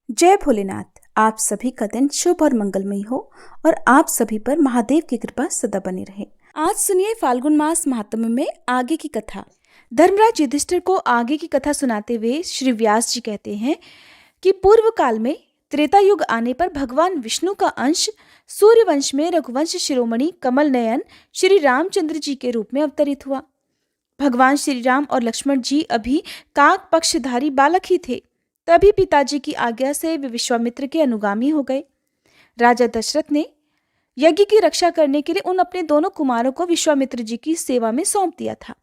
जय भोलेनाथ। आप सभी का दिन शुभ और मंगलमय हो और आप सभी पर महादेव की कृपा सदा बनी रहे। आज सुनिए फाल्गुन मास महात्म्य में आगे की कथा। धर्मराज युधिष्ठिर को आगे की कथा सुनाते हुए श्री व्यास जी कहते हैं कि पूर्व काल में त्रेता युग आने पर भगवान विष्णु का अंश सूर्यवंश में रघुवंश शिरोमणि कमल नयन श्री रामचंद्र जी के रूप में अवतरित हुआ। भगवान श्री राम और लक्ष्मण जी अभी काक पक्षधारी बालक ही थे। तभी पिताजी की आज्ञा से वे विश्वामित्र के अनुगामी हो गए। राजा दशरथ ने यज्ञ की रक्षा करने के लिए उन अपने दोनों कुमारों को विश्वामित्र जी की सेवा में सौंप दिया था।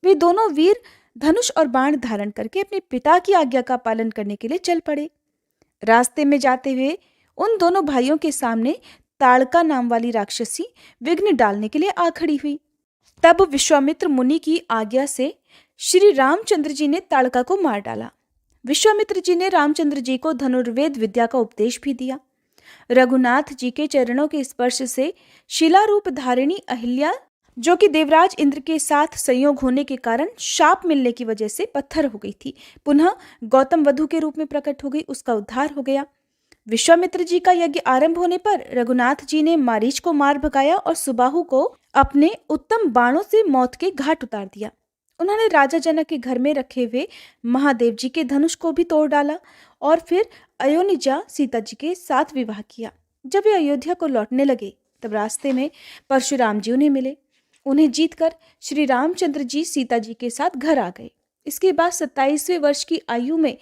वे दोनों वीर धनुष और बाण धारण करके अपने पिता की आज्ञा का पालन करने के लिए चल पड़े। रास्ते में जाते हुए उन दोनों भाइयों के सामने ताड़का नाम वाली राक्षसी विघ्न डालने के लिए आ खड़ी हुई। तब विश्वामित्र मुनि की आज्ञा से श्री रामचंद्र जी ने ताड़का को मार डाला। विश्वामित्र जी ने रामचंद्र जी को धनुर्वेद विद्या का उपदेश भी दिया। रघुनाथ जी के चरणों के स्पर्श से शिला रूप धारिणी अहिल्या, जो कि देवराज इंद्र के साथ संयोग होने के कारण शाप मिलने की वजह से पत्थर हो गई थी, पुनः गौतम वधु के रूप में प्रकट हो गई। उसका उद्धार हो गया। विश्वामित्र जी का यज्ञ आरंभ होने पर रघुनाथ जी ने मारीच को मार भगाया और सुबाहु को अपने उत्तम बाणों से मौत के घाट उतार दिया। उन्होंने राजा जनक के घर में रखे हुए महादेव जी के धनुष को भी तोड़ डाला और फिर अयोनिजा सीता जी के साथ विवाह किया। जब वे अयोध्या को लौटने लगे तब रास्ते में परशुराम जी उन्हें मिले। उन्हें जीतकर श्री रामचंद्र जी सीता जी के साथ घर आ गए। इसके बाद 27वें वर्ष की आयु में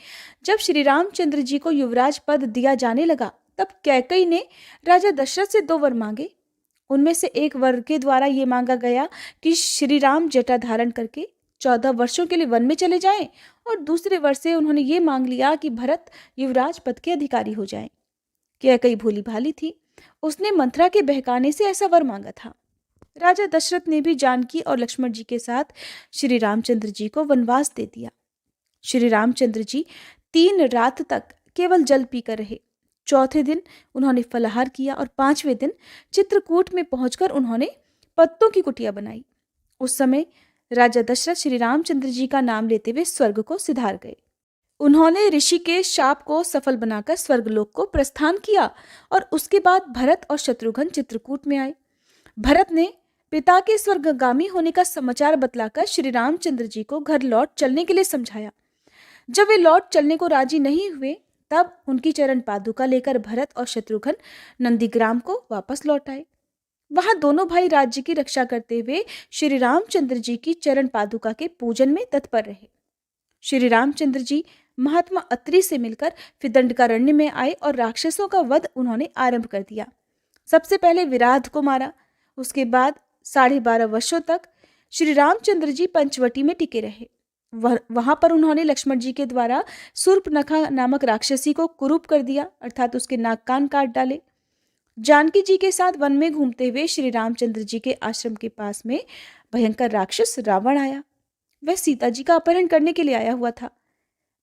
जब श्री रामचंद्र जी को युवराज पद दिया जाने लगा, तब कैकेयी ने राजा दशरथ से 2 वर मांगे। उनमें से एक वर के द्वारा ये मांगा गया कि श्री राम जटा धारण करके 14 वर्षों के लिए वन में चले जाएं, और दूसरे वर्ष से उन्होंने ये मांग लिया कि भरत युवराज पद के अधिकारी हो जाएं। कैकेयी भोली भाली थी, उसने मंथरा के बहकाने से ऐसा वर मांगा था। राजा दशरथ ने भी जानकी और लक्ष्मण जी के साथ श्री रामचंद्र जी को वनवास दे दिया। श्री रामचंद्र जी 3 रात तक केवल जल पीकर रहे। चौथे दिन उन्होंने फलाहार किया और 5वें दिन चित्रकूट में पहुंचकर उन्होंने पत्तों की कुटिया बनाई। उस समय राजा दशरथ श्री रामचंद्र जी का नाम लेते हुए स्वर्ग को सिधार गए। उन्होंने ऋषि के शाप को सफल बनाकर स्वर्गलोक को प्रस्थान किया और उसके बाद भरत और शत्रुघ्न चित्रकूट में आए। भरत ने पिता के स्वर्गगामी होने का समाचार बतलाकर श्री रामचंद्र जी को घर लौट चलने के लिए समझाया। जब वे लौट चलने को राजी नहीं हुए, तब उनकी चरण पादुका लेकर भरत और शत्रुघ्न नंदीग्राम को वापस लौट आए। वहां दोनों भाई राज्य की रक्षा करते हुए श्री रामचंद्र जी की चरण पादुका के पूजन में तत्पर रहे। श्री रामचंद्र जी महात्मा अत्रि से मिलकर फिर दंडकारण्य में आए और राक्षसों का वध उन्होंने आरंभ कर दिया। सबसे पहले विराध को मारा। उसके बाद 12.5 वर्षों तक श्री रामचंद्र जी पंचवटी में टिके रहे। वहां पर उन्होंने लक्ष्मण जी के द्वारा शूर्पणखा नामक राक्षसी को कुरूप कर दिया, अर्थात उसके नाक कान काट डाले। जानकी जी के साथ वन में घूमते हुए श्री रामचंद्र जी के आश्रम के पास में भयंकर राक्षस रावण आया। वह सीता जी का अपहरण करने के लिए आया हुआ था।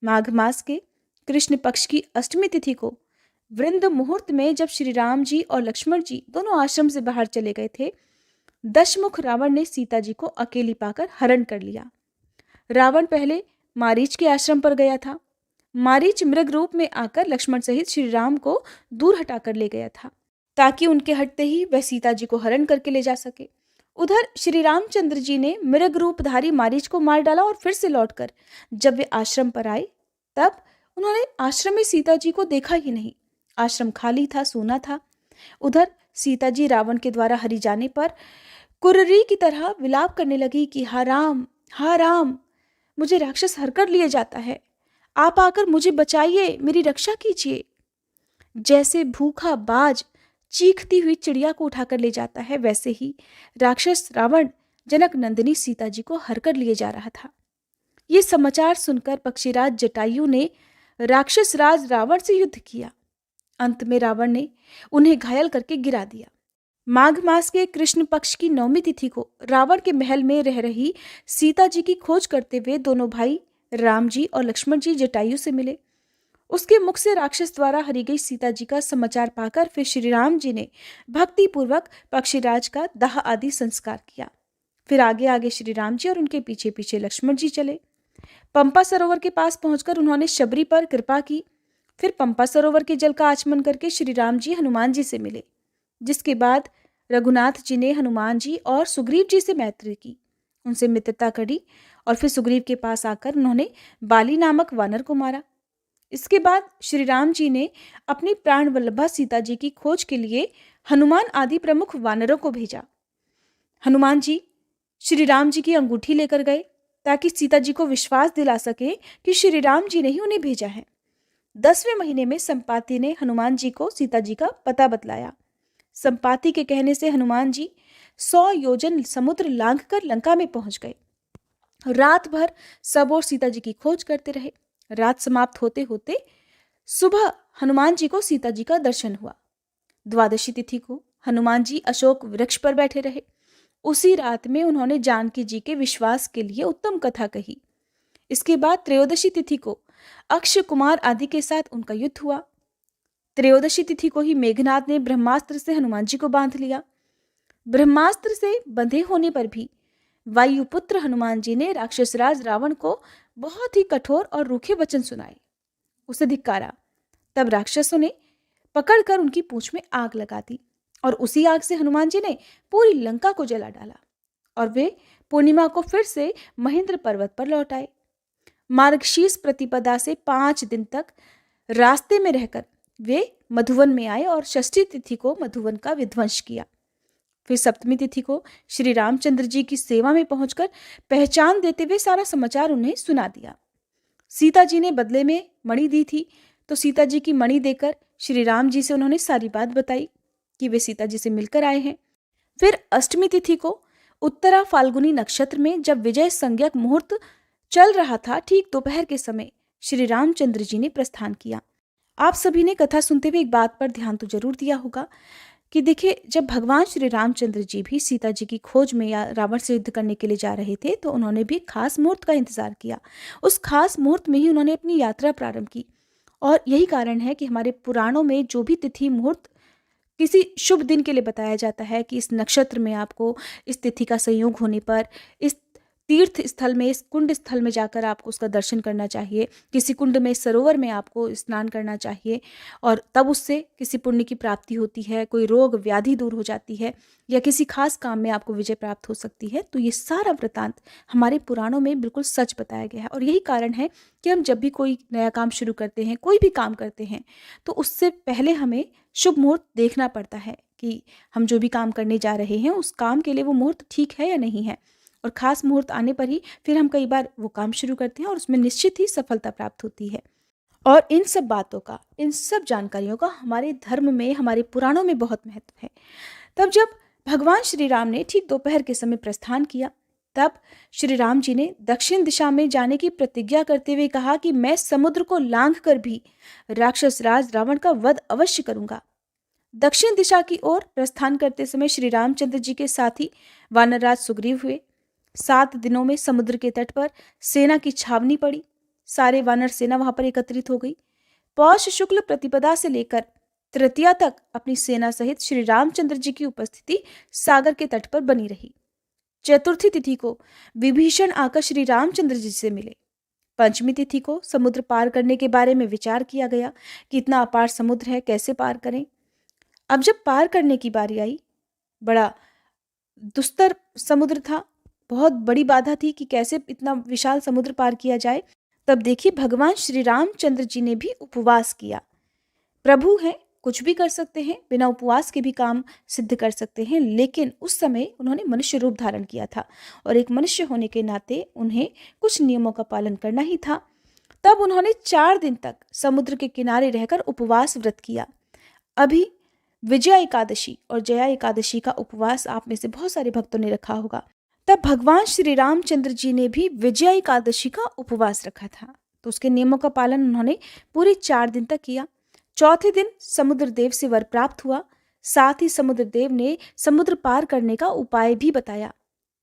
माघ मास के कृष्ण पक्ष की अष्टमी तिथि को वृंद मुहूर्त में जब श्री राम जी और लक्ष्मण जी दोनों आश्रम से बाहर चले गए थे, दशमुख रावण ने सीता जी को अकेली पाकर हरण कर लिया। रावण पहले मारीच के आश्रम पर गया था। मारीच मृग रूप में आकर लक्ष्मण सहित श्री राम को दूर हटाकर ले गया था, ताकि उनके हटते ही वह सीता जी को हरण करके ले जा सके। उधर श्री रामचंद्र जी ने मृग रूपधारी मारीच को मार डाला और फिर से लौटकर जब वे आश्रम पर आए, तब उन्होंने आश्रम में सीता जी को देखा ही नहीं। आश्रम खाली था, सूना था। उधर सीता जी रावण के द्वारा हरी जाने पर कुर्री की तरह विलाप करने लगी कि हा राम, मुझे राक्षस हर कर लिए जाता है। आप आकर मुझे बचाइए, मेरी रक्षा कीजिए। जैसे भूखा बाज चीखती हुई चिड़िया को उठाकर ले जाता है, वैसे ही राक्षस रावण जनक नंदिनी सीता जी को हर कर लिए जा रहा था। ये समाचार सुनकर पक्षीराज जटायु ने राक्षस राज रावण से युद्ध किया। अंत में रावण ने उन्हें घायल करके गिरा दिया। माघ मास के कृष्ण पक्ष की 9वीं तिथि को रावण के महल में रह रही सीता जी की खोज करते हुए दोनों भाई राम जी और लक्ष्मण जी जटायु से मिले। उसके मुख से राक्षस द्वारा हरी गई सीता जी का समाचार पाकर फिर श्री राम जी ने भक्ति पूर्वक पक्षीराज का दाह आदि संस्कार किया। फिर आगे आगे श्री राम जी और उनके पीछे पीछे लक्ष्मण जी चले। पंपा सरोवर के पास पहुंचकर उन्होंने शबरी पर कृपा की। फिर पंपा सरोवर के जल का आचमन करके श्री राम जी हनुमान जी से मिले, जिसके बाद रघुनाथ जी ने हनुमान जी और सुग्रीव जी से मैत्री की, उनसे मित्रता करी और फिर सुग्रीव के पास आकर उन्होंने बाली नामक वानर को मारा। इसके बाद श्री राम जी ने अपनी प्राण वल्लभा सीता जी की खोज के लिए हनुमान आदि प्रमुख वानरों को भेजा। हनुमान जी श्री राम जी की अंगूठी लेकर गए ताकि सीता जी को विश्वास दिला सके कि श्री राम जी ने ही उन्हें भेजा है। 10वें महीने में संपाति ने हनुमान जी को सीता जी का पता बतलाया। संपाति के कहने से हनुमान जी 100 योजन समुद्र लांघकर लंका में पहुंच गए। रात भर सब और सीता जी की खोज करते रहे। रात समाप्त होते होते सुबह हनुमान जी को सीता जी का दर्शन हुआ। द्वादशी तिथि को हनुमान जी अशोक वृक्ष पर बैठे रहे। उसी रात में उन्होंने जानकी जी के विश्वास के लिए उत्तम कथा कही। इसके बाद त्रयोदशी तिथि को अक्षय कुमार आदि के साथ उनका युद्ध हुआ। त्रयोदशी तिथि को ही मेघनाद ने ब्रह्मास्त्र से हनुमान जी को बांध लिया। ब्रह्मास्त्र से बंधे होने पर भी वायुपुत्र हनुमान जी ने राक्षसराज रावण को बहुत ही कठोर और रूखे वचन सुनाए, उसे धिक्कारा। तब राक्षसों ने पकड़कर उनकी पूंछ में आग लगा दी और उसी आग से हनुमान जी ने पूरी लंका को जला डाला और वे पूर्णिमा को फिर से महेंद्र पर्वत पर लौट आए। मार्गशीर्ष प्रतिपदा से 5 दिन तक रास्ते में रहकर वे मधुवन में आए और षष्ठी तिथि को मधुवन का विध्वंस किया। फिर सप्तमी तिथि को श्री रामचंद्र जी की सेवा में पहुंचकर पहचान देते हुए सारा समाचार उन्हें सुना दिया। सीता जी ने बदले में मणि दी थी, तो सीता जी की मणि देकर श्री राम जी से उन्होंने सारी बात बताई कि वे सीता जी से मिलकर आए हैं। फिर अष्टमी तिथि को उत्तरा फाल्गुनी नक्षत्र में जब विजय संज्ञक मुहूर्त चल रहा था, ठीक दोपहर के समय श्री रामचंद्र जी ने प्रस्थान किया। आप सभी ने कथा सुनते हुए एक बात पर ध्यान तो जरूर दिया होगा कि देखिए, जब भगवान श्री रामचंद्र जी भी सीता जी की खोज में या रावण से युद्ध करने के लिए जा रहे थे, तो उन्होंने भी खास मुहूर्त का इंतजार किया। उस खास मुहूर्त में ही उन्होंने अपनी यात्रा प्रारंभ की। और यही कारण है कि हमारे पुराणों में जो भी तिथि मुहूर्त किसी शुभ दिन के लिए बताया जाता है कि इस नक्षत्र में आपको इस तिथि का संयोग होने पर इस तीर्थ स्थल में, इस कुंड स्थल में जाकर आपको उसका दर्शन करना चाहिए, किसी कुंड में, सरोवर में आपको स्नान करना चाहिए और तब उससे किसी पुण्य की प्राप्ति होती है, कोई रोग व्याधि दूर हो जाती है या किसी खास काम में आपको विजय प्राप्त हो सकती है। तो ये सारा वृतांत हमारे पुराणों में बिल्कुल सच बताया गया है। और यही कारण है कि हम जब भी कोई नया काम शुरू करते हैं, कोई भी काम करते हैं, तो उससे पहले हमें शुभ मुहूर्त देखना पड़ता है कि हम जो भी काम करने जा रहे हैं उस काम के लिए वो मुहूर्त ठीक है या नहीं है। और खास मुहूर्त आने पर ही फिर हम कई बार वो काम शुरू करते हैं और उसमें निश्चित ही सफलता प्राप्त होती है। और इन सब बातों का, इन सब जानकारियों का हमारे धर्म में, हमारे पुराणों में बहुत महत्व है। तब जब भगवान श्री राम ने ठीक दोपहर के समय प्रस्थान किया, तब श्री राम जी ने दक्षिण दिशा में जाने की प्रतिज्ञा करते हुए कहा कि मैं समुद्र को लांघ कर भी राक्षस राज रावण का वध अवश्य करूंगा। दक्षिण दिशा की ओर प्रस्थान करते समय श्री रामचंद्र जी के साथी वानरराज सुग्रीव हुए। 7 दिनों में समुद्र के तट पर सेना की छावनी पड़ी। सारे वानर सेना वहां पर एकत्रित हो गई। पौष शुक्ल प्रतिपदा से लेकर तृतीया तक अपनी सेना सहित श्री रामचंद्र जी की उपस्थिति सागर के तट पर बनी रही। चतुर्थी तिथि को विभीषण आकर श्री रामचंद्र जी से मिले। पंचमी तिथि को समुद्र पार करने के बारे में विचार किया गया कि इतना अपार समुद्र है, कैसे पार करें। अब जब पार करने की बारी आई, बड़ा दुस्तर समुद्र था, बहुत बड़ी बाधा थी कि कैसे इतना विशाल समुद्र पार किया जाए। तब देखिए, भगवान श्री रामचंद्र जी ने भी उपवास किया। प्रभु हैं, कुछ भी कर सकते हैं, बिना उपवास के भी काम सिद्ध कर सकते हैं, लेकिन उस समय उन्होंने मनुष्य रूप धारण किया था और एक मनुष्य होने के नाते उन्हें कुछ नियमों का पालन करना ही था। तब उन्होंने 4 दिन तक समुद्र के किनारे रहकर उपवास व्रत किया। अभी विजया एकादशी और जया एकादशी का उपवास आप में से बहुत सारे भक्तों ने रखा होगा। तब भगवान श्री रामचंद्र जी ने भी विजया एकादशी का उपवास रखा था, तो उसके नियमों का पालन उन्होंने पूरे 4 दिन तक किया। चौथे दिन समुद्र देव से वर प्राप्त हुआ। साथ ही समुद्र देव ने समुद्र पार करने का उपाय भी बताया।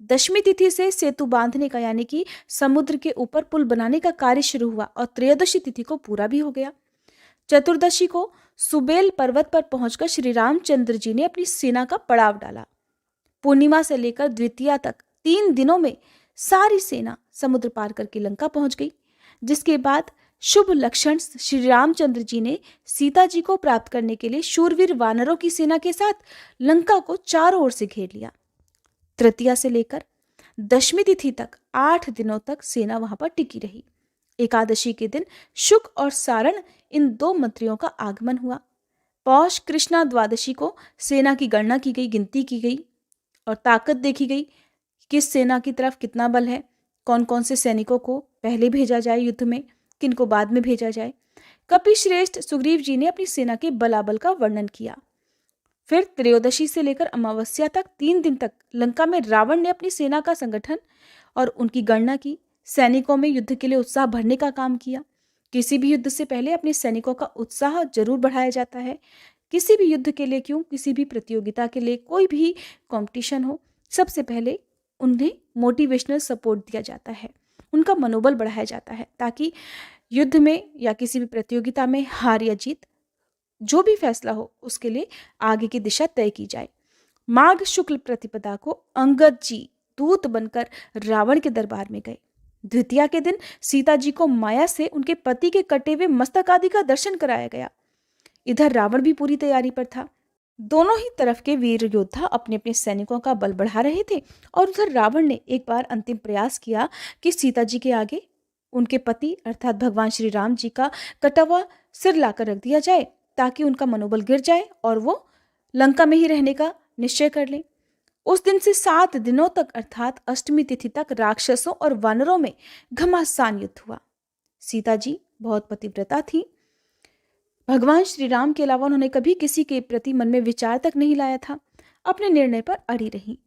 दशमी तिथि से सेतु बांधने का, यानी कि समुद्र के ऊपर पुल बनाने का कार्य शुरू हुआ और त्रयोदशी तिथि को पूरा भी हो गया। चतुर्दशी को सुबेल पर्वत पर पहुंचकर श्री रामचंद्र जी ने अपनी सेना का पड़ाव डाला। पूर्णिमा से लेकर द्वितीया तक 3 दिनों में सारी सेना समुद्र पार करके लंका पहुंच गई, जिसके बाद शुभ लक्षण श्री रामचंद्र जी ने सीता जी को प्राप्त करने के लिए शूरवीर वानरों की सेना के साथ लंका को चारों ओर से घेर लिया। तृतीया से लेकर दशमी तिथि तक 8 दिनों तक सेना वहां पर टिकी रही। एकादशी के दिन शुक और सारण इन दो मंत्रियों का आगमन हुआ। पौष कृष्णा द्वादशी को सेना की गणना की गई, गिनती की गई और ताकत देखी गई, किस सेना की तरफ कितना बल है, कौन कौन से सैनिकों को पहले भेजा जाए युद्ध में, किनको बाद में भेजा जाए। कपिश्रेष्ठ सुग्रीव जी ने अपनी सेना के बलाबल का वर्णन किया। फिर त्रयोदशी से लेकर अमावस्या तक 3 दिन तक लंका में रावण ने अपनी सेना का संगठन और उनकी गणना की। सैनिकों में युद्ध के लिए उत्साह भरने का काम किया। किसी भी युद्ध से पहले अपने सैनिकों का उत्साह जरूर बढ़ाया जाता है। किसी भी युद्ध के लिए क्यों, किसी भी प्रतियोगिता के लिए, कोई भी कंपटीशन हो, सबसे पहले उन्हें मोटिवेशनल सपोर्ट दिया जाता है, उनका मनोबल बढ़ाया जाता है, ताकि युद्ध में या किसी भी प्रतियोगिता में हार या जीत जो भी फैसला हो उसके लिए आगे की दिशा तय की जाए। माघ शुक्ल प्रतिपदा को अंगद जी दूत बनकर रावण के दरबार में गए। द्वितीया के दिन सीता जी को माया से उनके पति के कटे हुए मस्तक आदि का दर्शन कराया गया। इधर रावण भी पूरी तैयारी पर था। दोनों ही तरफ के वीर योद्धा अपने अपने सैनिकों का बल बढ़ा रहे थे और उधर रावण ने एक बार अंतिम प्रयास किया कि सीता जी के आगे उनके पति अर्थात भगवान श्री राम जी का कटा हुआ सिर लाकर रख दिया जाए, ताकि उनका मनोबल गिर जाए और वो लंका में ही रहने का निश्चय कर लें। उस दिन से 7 दिनों तक अर्थात अष्टमी तिथि तक राक्षसों और वानरों में घमासान युद्ध हुआ। सीता जी बहुत पतिव्रता थी। भगवान श्री राम के अलावा उन्होंने कभी किसी के प्रति मन में विचार तक नहीं लाया था। अपने निर्णय पर अड़ी रही।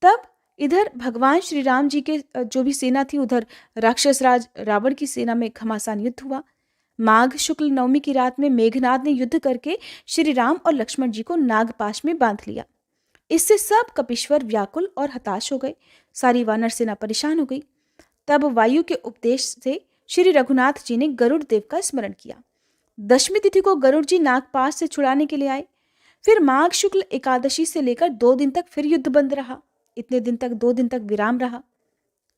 तब इधर भगवान श्री राम जी के जो भी सेना थी, उधर राक्षस राज रावण की सेना में घमासान युद्ध हुआ। माघ शुक्ल नवमी की रात में मेघनाद ने युद्ध करके श्री राम और लक्ष्मण जी को नागपाश में बांध लिया। इससे सब कपीश्वर व्याकुल और हताश हो गए। सारी वानर सेना परेशान हो गई। तब वायु के उपदेश से श्री रघुनाथ जी ने गरुड़ देव का स्मरण किया। दशमी तिथि को गरुड़ जी नागपाश से छुड़ाने के लिए आए। फिर माघ शुक्ल एकादशी से लेकर 2 दिन तक फिर युद्ध बंद रहा। इतने दिन तक 2 दिन तक विराम रहा।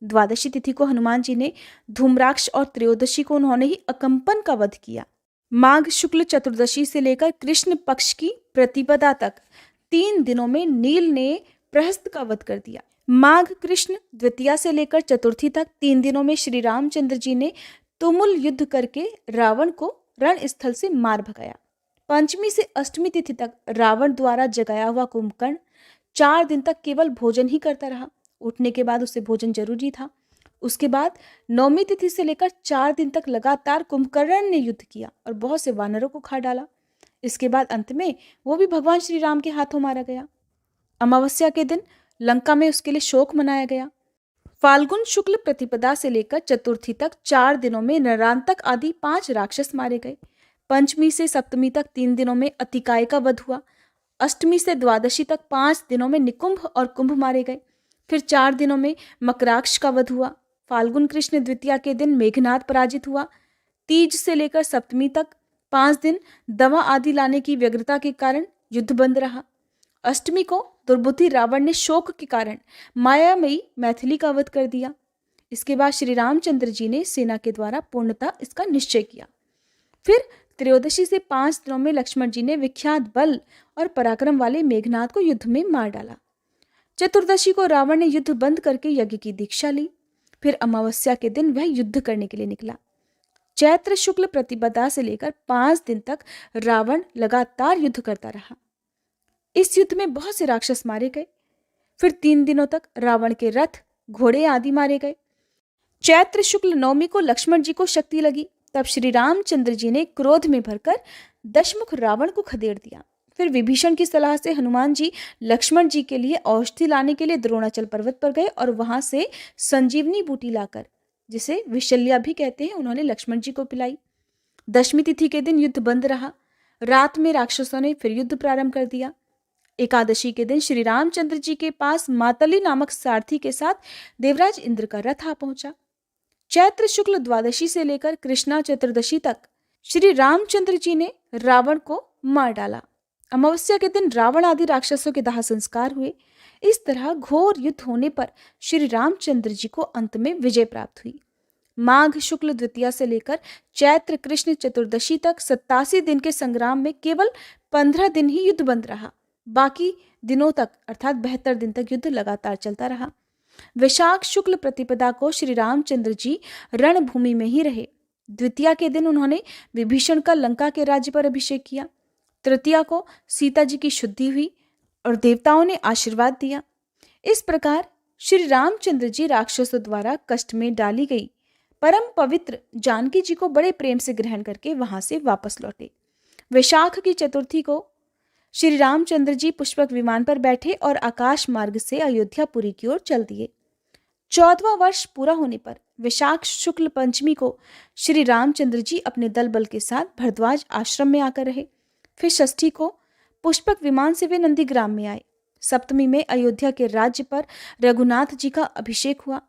द्वादशी तिथि को हनुमान जी ने धूम्राक्ष और त्रयोदशी को उन्होंने ही अकंपन का वध किया। माघ शुक्ल चतुर्दशी से लेकर कृष्ण पक्ष की प्रतिपदा तक 3 दिनों में नील ने प्रहस्त का वध कर दिया। माघ कृष्ण द्वितीया से लेकर चतुर्थी तक 3 दिनों में श्री रामचंद्र जी ने तुमुल युद्ध करके रावण को रणस्थल से मार भगाया। पंचमी से अष्टमी तिथि तक रावण द्वारा जगाया हुआ कुंभकर्ण 4 दिन तक केवल भोजन ही करता रहा। उठने के बाद उसे भोजन जरूरी था। उसके बाद नौमी तिथि से लेकर 4 दिन तक लगातार कुंभकर्ण ने युद्ध किया और बहुत से वानरों को खा डाला। इसके बाद अंत में वो भी भगवान श्री राम के हाथों मारा गया। अमावस्या के दिन लंका में उसके लिए शोक मनाया गया। फाल्गुन शुक्ल प्रतिपदा से लेकर चतुर्थी तक 4 दिनों में नरांतक आदि 5 राक्षस मारे गए। पंचमी से सप्तमी तक 3 दिनों में अतिकाय का वध हुआ। अष्टमी से द्वादशी तक 5 दिनों में निकुंभ और कुंभ मारे गए। फिर 4 दिनों में मकराक्ष का वध हुआ। फाल्गुन कृष्ण द्वितीया के दिन मेघनाद पराजित हुआ। तीज से लेकर सप्तमी तक 5 दिन दवा आदि लाने की व्यग्रता के कारण युद्ध बंद रहा। अष्टमी को दुर्बुद्धि रावण ने शोक के कारण मायामयी मैथिली का वध कर दिया। इसके बाद श्री रामचंद्र जी ने सेना के द्वारा पूर्णतः इसका निश्चय किया। फिर त्रयोदशी से 5 दिनों में लक्ष्मण जी ने विख्यात बल और पराक्रम वाले मेघनाद को युद्ध में मार डाला। चतुर्दशी को रावण ने युद्ध बंद करके यज्ञ की दीक्षा ली। फिर अमावस्या के दिन वह युद्ध करने के लिए निकला। चैत्र शुक्ल प्रतिपदा से लेकर 5 दिन तक रावण लगातार युद्ध करता रहा। इस युद्ध में बहुत से राक्षस मारे गए। फिर 3 दिनों तक रावण के रथ, घोड़े आदि मारे गए। चैत्र शुक्ल नवमी को लक्ष्मण जी को शक्ति लगी। तब श्री रामचंद्र जी ने क्रोध में भरकर दशमुख रावण को खदेड़ दिया। फिर विभीषण की सलाह से हनुमान जी लक्ष्मण जी के लिए औषधि लाने के लिए द्रोणाचल पर्वत पर गए और वहां से संजीवनी बूटी लाकर, जिसे विशल्या भी कहते हैं, उन्होंने लक्ष्मण जी को पिलाई। दशमी तिथि के दिन युद्ध बंद रहा। रात में राक्षसों ने फिर युद्ध प्रारंभ कर दिया। एकादशी के दिन श्री रामचंद्र जी के पास मातली नामक सारथी के साथ देवराज इंद्र का रथ आ पहुंचा। चैत्र शुक्ल द्वादशी से लेकर कृष्णा चतुर्दशी तक श्री रामचंद्र जी ने रावण को मार डाला। अमावस्या के दिन रावण आदि राक्षसों के दाह संस्कार हुए। इस तरह घोर युद्ध होने पर श्री रामचंद्र जी को अंत में विजय प्राप्त हुई। माघ शुक्ल द्वितीया से लेकर चैत्र कृष्ण चतुर्दशी तक 87 दिन के संग्राम में केवल 15 दिन ही युद्ध बंद रहा। बाकी दिनों तक अर्थात 72 दिन तक युद्ध लगातार चलता रहा। वैशाख शुक्ल प्रतिपदा को श्री रामचंद्र जी रणभूमि में ही रहे। द्वितीया के दिन उन्होंने विभीषण का लंका के राज्य पर अभिषेक किया। तृतीया को सीता जी की शुद्धि हुई और देवताओं ने आशीर्वाद दिया। इस प्रकार श्री रामचंद्र जी राक्षसों द्वारा कष्ट में डाली गई परम पवित्र जानकी जी को बड़े प्रेम से ग्रहण करके वहां से वापस लौटे। वैशाख की चतुर्थी को श्री रामचंद्र जी पुष्पक विमान पर बैठे और आकाश मार्ग से अयोध्यापुरी की ओर चल दिए। 14वां वर्ष पूरा होने पर वैशाख शुक्ल पंचमी को श्री रामचंद्र जी अपने दल बल के साथ भरद्वाज आश्रम में आकर रहे। फिर षष्ठी को पुष्पक विमान से वे नंदीग्राम में आए। सप्तमी में अयोध्या के राज्य पर रघुनाथ जी का अभिषेक हुआ।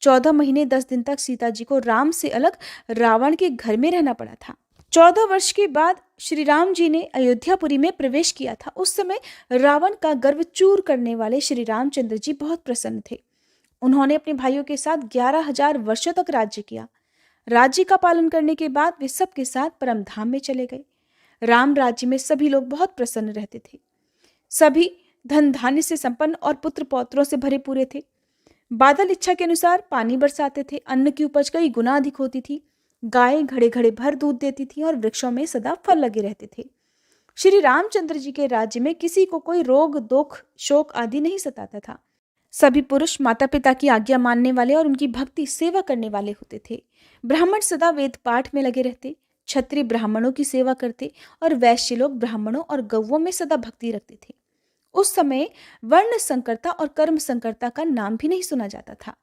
14 महीने 10 दिन तक सीता जी को राम से अलग रावण के घर में रहना पड़ा था। 14 वर्ष के बाद श्री राम जी ने अयोध्यापुरी में प्रवेश किया था। उस समय रावण का गर्व चूर करने वाले श्री रामचंद्र जी बहुत प्रसन्न थे। उन्होंने अपने भाइयों के साथ 11,000 वर्षों तक राज्य किया। राज्य का पालन करने के बाद वे सबके साथ परम धाम में चले गए। राम राज्य में सभी लोग बहुत प्रसन्न रहते थे। सभी धन धान्य से संपन्न और पुत्र पौत्रों से भरे पूरे थे। बादल इच्छा के अनुसार पानी बरसाते थे। अन्न की उपज कई गुना अधिक होती थी। गाय घड़े घड़े भर दूध देती थी और वृक्षों में सदा फल लगे रहते थे। श्री रामचंद्र जी के राज्य में किसी को कोई रोग दुख शोक आदि नहीं सताता था। सभी पुरुष माता पिता की आज्ञा मानने वाले और उनकी भक्ति सेवा करने वाले होते थे। ब्राह्मण सदा वेद पाठ में लगे रहते। क्षत्रिय ब्राह्मणों की सेवा करते और वैश्य लोग ब्राह्मणों और गौओं में सदा भक्ति रखते थे। उस समय वर्ण संकरता और कर्म संकरता का नाम भी नहीं सुना जाता था।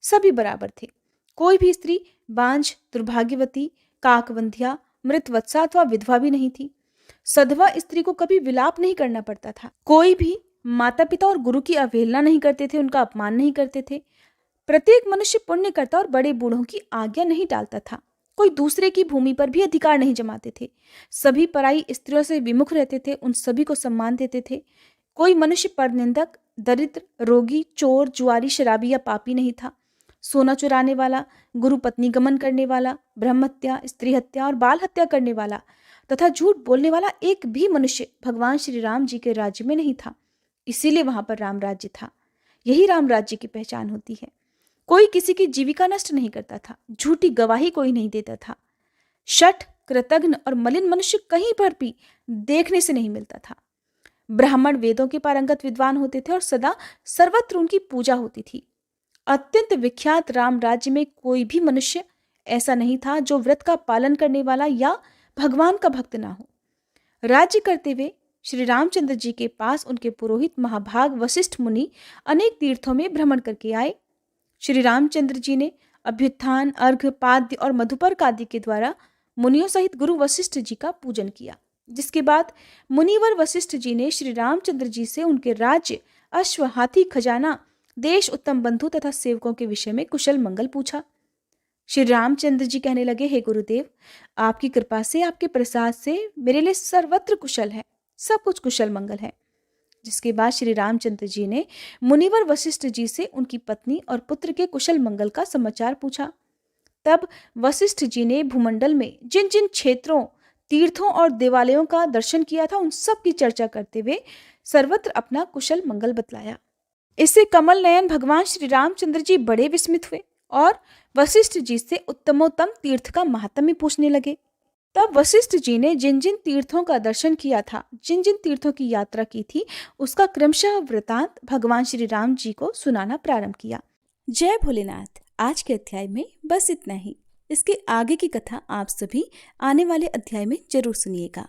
सभी बराबर थे। कोई भी स्त्री बांझ, दुर्भाग्यवती, काकवंध्या, मृतवत्सा अथवा विधवा भी नहीं थी। सधवा स्त्री को कभी विलाप नहीं करना पड़ता था। कोई भी माता पिता और गुरु की अवहेलना नहीं करते थे, उनका अपमान नहीं करते थे। प्रत्येक मनुष्य पुण्य करता और बड़े बूढ़ों की आज्ञा नहीं टालता था। कोई दूसरे की भूमि पर भी अधिकार नहीं जमाते थे। सभी पराई स्त्रियों से विमुख रहते थे, उन सभी को सम्मान देते थे। कोई मनुष्य परनिंदक, दरिद्र, रोगी, चोर, जुआरी, शराबी या पापी नहीं था। सोना चुराने वाला, गुरु पत्नी गमन करने वाला, ब्रह्म हत्या, स्त्री हत्या और बाल हत्या करने वाला तथा झूठ बोलने वाला एक भी मनुष्य भगवान श्री राम जी के राज्य में नहीं था। इसीलिए वहां पर राम राज्य था। यही राम राज्य की पहचान होती है। कोई किसी की जीविका नष्ट नहीं करता था। झूठी गवाही कोई नहीं देता था। शठ, कृतघ्न और मलिन मनुष्य कहीं पर भी देखने से नहीं मिलता था। ब्राह्मण वेदों के पारंगत विद्वान होते थे और सदा सर्वत्र उनकी पूजा होती थी। अत्यंत विख्यात राम राज्य में कोई भी मनुष्य ऐसा नहीं था जो व्रत का पालन करने वाला या भगवान का भक्त ना हो। राज्य करते हुए श्री रामचंद्र जी के पास उनके पुरोहित महाभाग वशिष्ठ मुनि अनेक तीर्थों में भ्रमण करके आए। श्री रामचंद्र जी ने अभ्युत्थान, अर्घ्य, पाद्य और मधुपर्क आदि के द्वारा मुनियों सहित गुरु वशिष्ठ जी का पूजन किया। जिसके बाद मुनिवर वशिष्ठ जी ने श्री रामचंद्र जी से उनके राज्य, अश्व, हाथी, खजाना, देश, उत्तम बंधु तथा सेवकों के विषय में कुशल मंगल पूछा। श्री रामचंद्र जी कहने लगे, हे गुरुदेव, आपकी कृपा से, आपके प्रसाद से मेरे लिए सर्वत्र कुशल है, सब कुछ कुशल मंगल है। जिसके बाद श्री रामचंद्र जी ने मुनिवर वशिष्ठ जी से उनकी पत्नी और पुत्र के कुशल मंगल का समाचार पूछा। तब वशिष्ठ जी ने भूमंडल में जिन जिन क्षेत्रों, तीर्थों और देवालयों का दर्शन किया था, उन सब की चर्चा करते हुए सर्वत्र अपना कुशल मंगल बतलाया। इससे कमल नयन भगवान श्री रामचंद्र जी बड़े विस्मित हुए और वशिष्ठ जी से उत्तमोत्तम तीर्थ का महात्म्य पूछने लगे। तब वशिष्ठ जी ने जिन जिन तीर्थों का दर्शन किया था, जिन जिन तीर्थों की यात्रा की थी, उसका क्रमशः वृतांत भगवान श्री राम जी को सुनाना प्रारंभ किया। जय भोलेनाथ। आज के अध्याय में बस इतना ही। इसके आगे की कथा आप सभी आने वाले अध्याय में जरूर सुनिएगा।